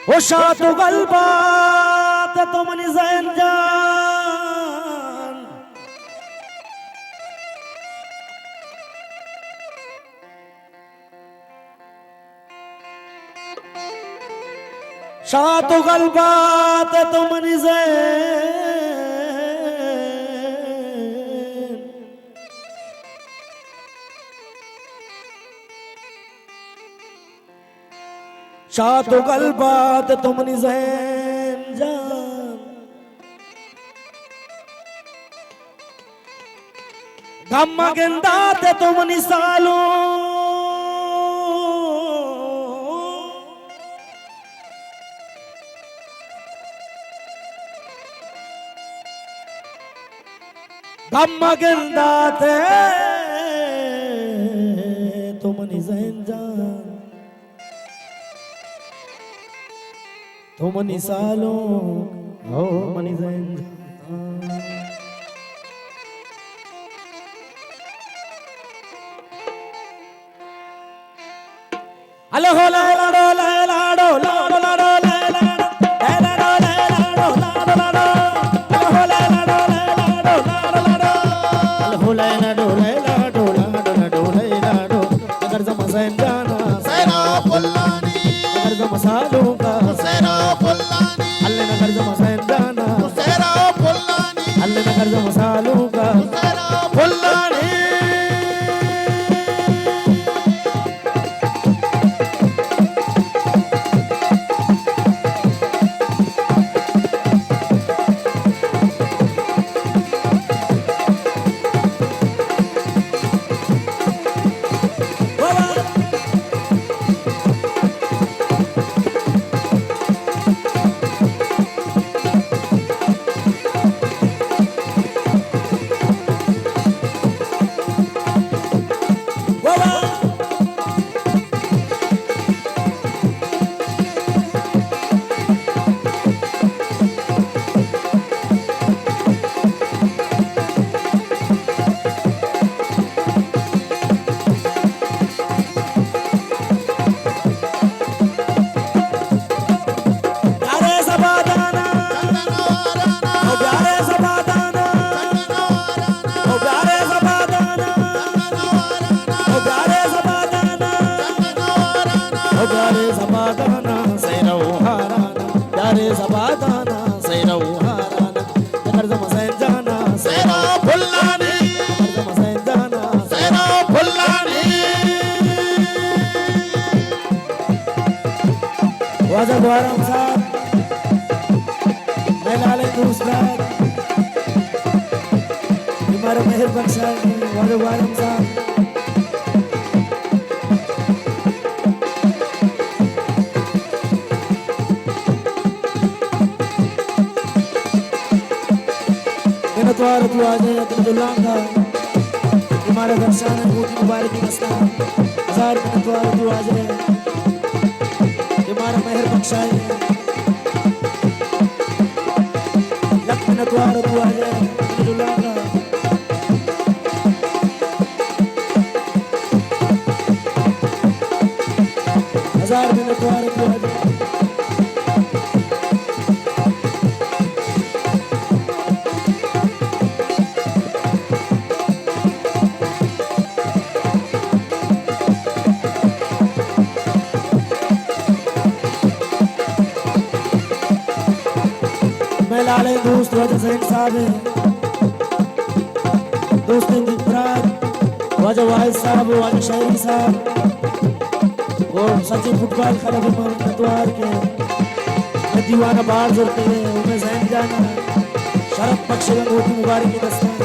ओ शातु गलबात तो मनी जैन जान शातु गलबात तो मनी जैन शातु गलबात तुमनी जैन जान गम्मा गेंदात तुमनी सालो गम्मा गेंदात तुमनी जैन जान तो मनी सालो हो मनी जैन अले हो ला लाडो ला लाडो लाडो लाडो ला लाडो ला लाडो लाडो लाडो हो ला लाडो ला लाडो लाडो लाडो हो ला लाडो ला लाडो लाडो लाडो ला लाडो अगर जमा जैन जाना सेरा पुल्लानी अगर जमा सालो का सेरा पुल्लानी अल्ले नगर जमा जैन जाना सेरा पुल्लानी अल्ले नगर जमा सालो का सेरा पुल्लानी वारम साहब मैं लाले दूसरा हमारे मेहर बख्शा वारम साहब मेहनतवार तू आ जाए अब्दुल्ला का हमारे दर्शन बहुत मुबारक मसला हजार मेहनतवार तू आ जाए हमारा मेहर बख्शाए लखन द्वार तू आ जाए अब्दुल्ला का हजार मेहनतवार तू आ जाए लाले दोस्त वजह सैन साहब है दोस्त इकरार वजह वाहिद साहब वजह शायरी साहब और सचिन फुटबॉल खिलाफ मेहनतवार के दीवाना बाहर जोड़ते हैं उन्हें जैन जाना शरफ बख्श बहुत मुबारक की दस्ता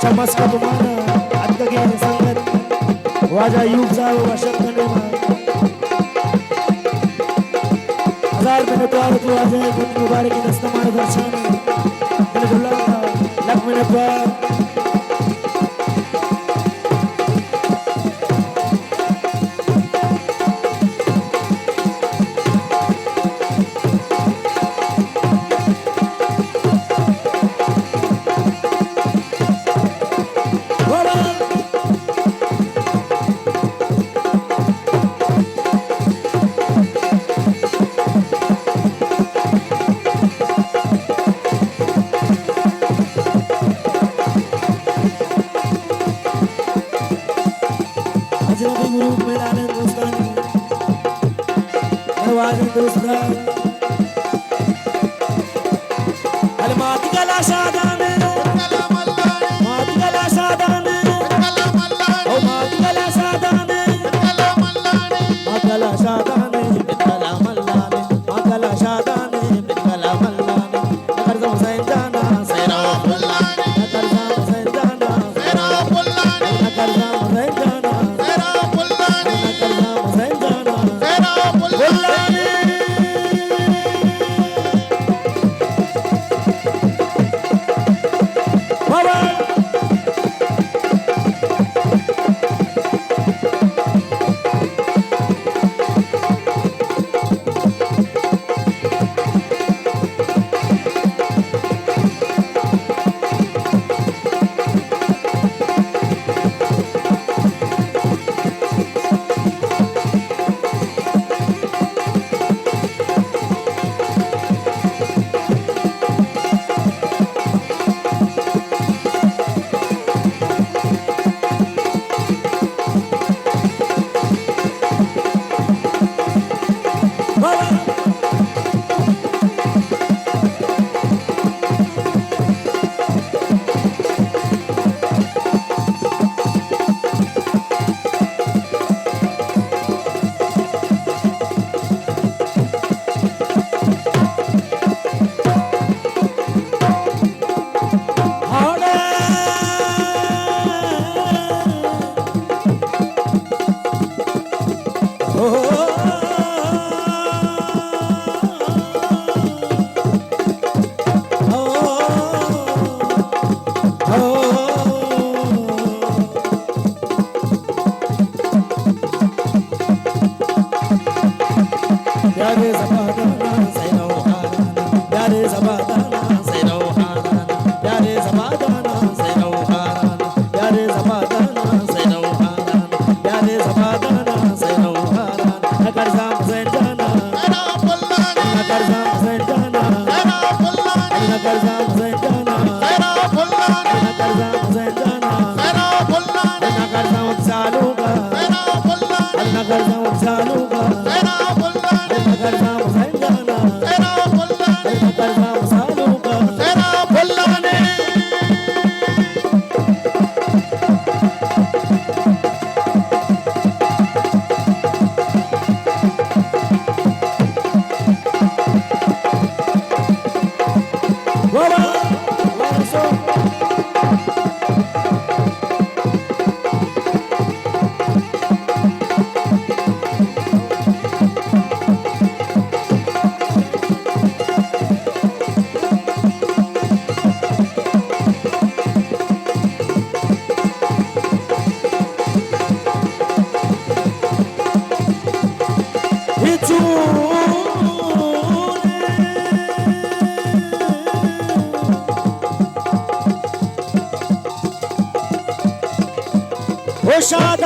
चमस का तुम्हारा अद्द के संगत वाजा युग जाओ वशत करने में हजार मिनट द्वार तू आ जाए कुछ मुबारक की दस्ता मार दर्शन दिल जुल्ला लग मिनट द्वार अजनबी ग्रुप में डाले दोस्तानी नवाज़ी दोस्ता अल माती गला शादाने कलम अल्लाह माती गला शादाने कलम अल्लाह ओ माती गला शादाने कलम अल्लाह मागला शादाने बितला मल्लाने मागला शादाने बितला मल्लाने नगर हुसैन जाना सैरा फुल्लानी नगर हुसैन जाना तेरा फुल्लानी नगर हुसैन जाना तेरा फुल्लानी नगर हुसैन जाना तेरा फुल्लानी बाबा प्यारे ज़बादाना सैनो हाराना प्यारे ज़बादाना सैनो हाराना प्यारे ज़बादाना सैनो हाराना प्यारे ज़बादाना सैनो हाराना प्यारे ज़बादाना सैनो हाराना नगर हुसैन जाना तेरा फुल्लानी नगर हुसैन जाना तेरा फुल्लानी नगर हुसैन जाना तेरा फुल्लानी नगर हुसैन जाना तेरा फुल्लानी नगर सालूगा तेरा फुल्लानी नगर सालूगा तेरा फुल्लानी नगर हुसैन जाना तेरा फुल्लानी नगर सालूगा तेरा फुल्लानी बाबा वारसो शाद